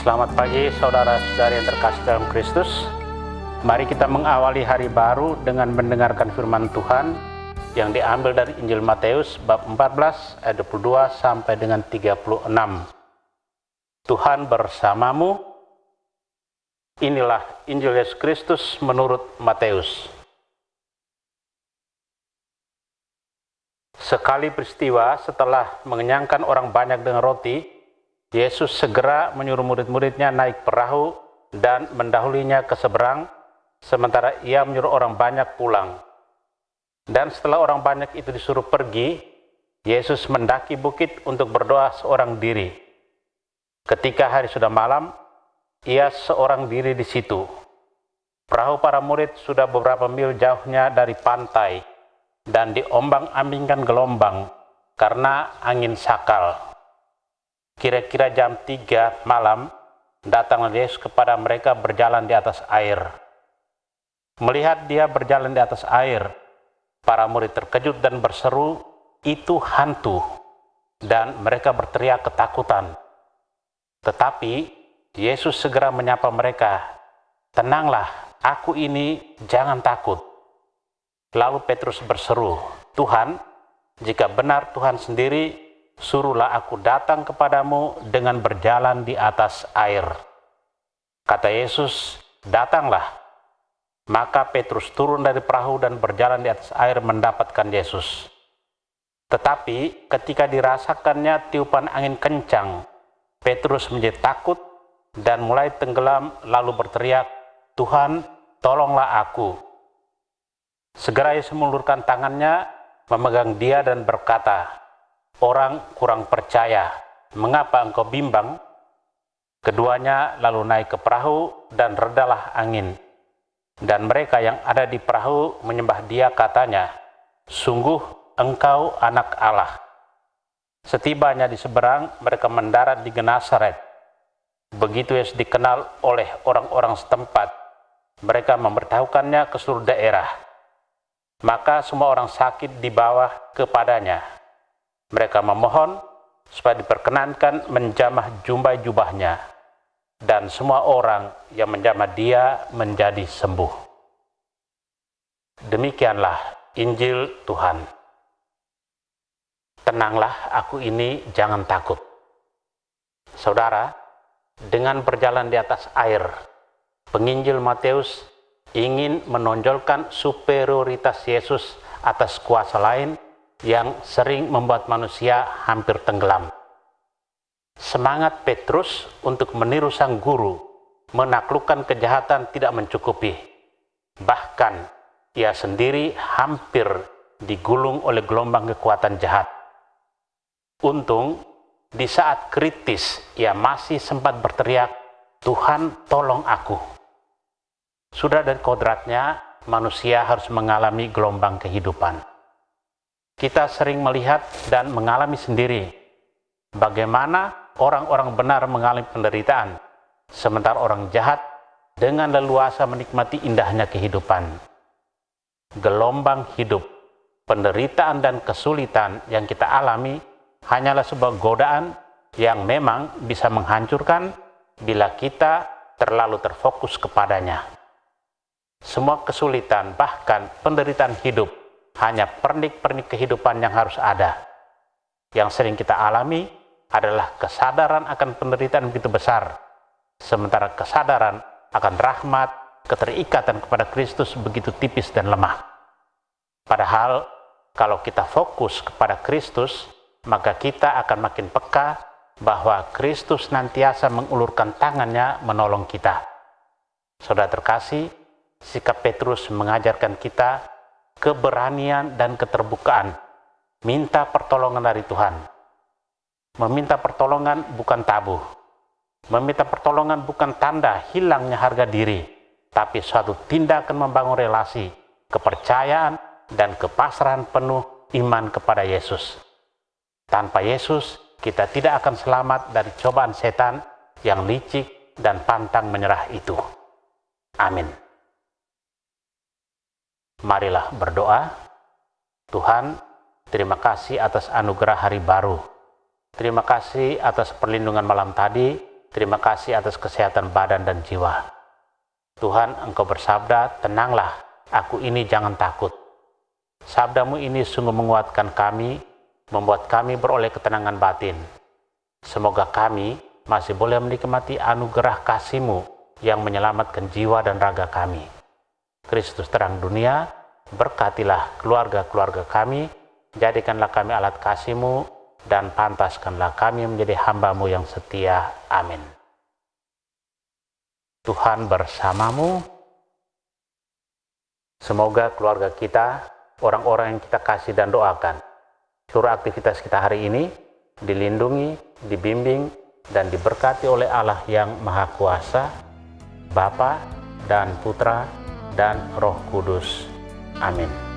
Selamat pagi saudara-saudari yang terkasih dalam Kristus. Mari kita mengawali hari baru dengan mendengarkan firman Tuhan yang diambil dari Injil Matius bab 14 ayat 22 sampai dengan 36. Tuhan bersamamu. Inilah Injil Yesus Kristus menurut Matius. Sekali peristiwa setelah mengenyangkan orang banyak dengan roti, Yesus segera menyuruh murid-muridnya naik perahu dan mendahulinya ke seberang, sementara ia menyuruh orang banyak pulang. Dan setelah orang banyak itu disuruh pergi, Yesus mendaki bukit untuk berdoa seorang diri. Ketika hari sudah malam, ia seorang diri di situ. Perahu para murid sudah beberapa mil jauhnya dari pantai dan diombang-ambingkan gelombang karena angin sakal. Kira-kira jam 3 malam, datanglah Yesus kepada mereka berjalan di atas air. Melihat dia berjalan di atas air, para murid terkejut dan berseru, "Itu hantu!" Dan mereka berteriak ketakutan. Tetapi Yesus segera menyapa mereka, "Tenanglah, aku ini, jangan takut." Lalu Petrus berseru, "Tuhan, jika benar Tuhan sendiri, suruhlah aku datang kepadamu dengan berjalan di atas air." Kata Yesus, "Datanglah." Maka Petrus turun dari perahu dan berjalan di atas air mendapatkan Yesus. Tetapi ketika dirasakannya tiupan angin kencang, Petrus menjadi takut dan mulai tenggelam lalu berteriak, "Tuhan, tolonglah aku." Segera Yesus mengulurkan tangannya, memegang dia dan berkata, "Orang kurang percaya, mengapa engkau bimbang?" Keduanya lalu naik ke perahu dan redalah angin. Dan mereka yang ada di perahu menyembah dia, katanya, "Sungguh engkau anak Allah." Setibanya di seberang, mereka mendarat di Genesaret. Begitu Yesus dikenal oleh orang-orang setempat, mereka memberitahukannya ke seluruh daerah. Maka semua orang sakit dibawa kepadanya. Mereka memohon supaya diperkenankan menjamah jubah-jubahnya, dan semua orang yang menjamah dia menjadi sembuh. Demikianlah Injil Tuhan. Tenanglah, aku ini, jangan takut. Saudara, dengan berjalan di atas air, penginjil Matius ingin menonjolkan superioritas Yesus atas kuasa lain yang sering membuat manusia hampir tenggelam. Semangat Petrus untuk meniru sang guru, menaklukkan kejahatan tidak mencukupi. Bahkan ia sendiri hampir digulung oleh gelombang kekuatan jahat. Untung di saat kritis ia masih sempat berteriak, "Tuhan, tolong aku." Sudah dari kodratnya, manusia harus mengalami gelombang kehidupan. Kita sering melihat dan mengalami sendiri bagaimana orang-orang benar mengalami penderitaan, sementara orang jahat dengan leluasa menikmati indahnya kehidupan. Gelombang hidup, penderitaan dan kesulitan yang kita alami hanyalah sebuah godaan yang memang bisa menghancurkan bila kita terlalu terfokus kepadanya. Semua kesulitan, bahkan penderitaan hidup, hanya pernik-pernik kehidupan yang harus ada. Yang sering kita alami adalah kesadaran akan penderitaan begitu besar, sementara kesadaran akan rahmat, keterikatan kepada Kristus begitu tipis dan lemah. Padahal, kalau kita fokus kepada Kristus, maka kita akan makin peka bahwa Kristus nantiasa mengulurkan tangannya menolong kita. Saudara terkasih, sikap Petrus mengajarkan kita keberanian dan keterbukaan, minta pertolongan dari Tuhan. Meminta pertolongan bukan tabu. Meminta pertolongan bukan tanda hilangnya harga diri, tapi suatu tindakan membangun relasi, kepercayaan, dan kepasrahan penuh iman kepada Yesus. Tanpa Yesus, kita tidak akan selamat dari cobaan setan yang licik dan pantang menyerah itu. Amin. Marilah berdoa. Tuhan, terima kasih atas anugerah hari baru. Terima kasih atas perlindungan malam tadi Terima kasih atas kesehatan badan dan jiwa. Tuhan, Engkau bersabda, tenanglah, aku ini jangan takut. Sabdamu ini sungguh menguatkan kami, membuat kami beroleh ketenangan batin. Semoga kami masih boleh menikmati anugerah kasih-Mu yang menyelamatkan jiwa dan raga kami. Kristus terang dunia, berkatilah keluarga-keluarga kami, jadikanlah kami alat kasih-Mu, dan pantaskanlah kami menjadi hamba-Mu yang setia. Amin. Tuhan bersamamu. Semoga keluarga kita, orang-orang yang kita kasih dan doakan, seluruh aktivitas kita hari ini dilindungi, dibimbing, dan diberkati oleh Allah yang Maha Kuasa, Bapa dan Putra dan Roh Kudus. Amin.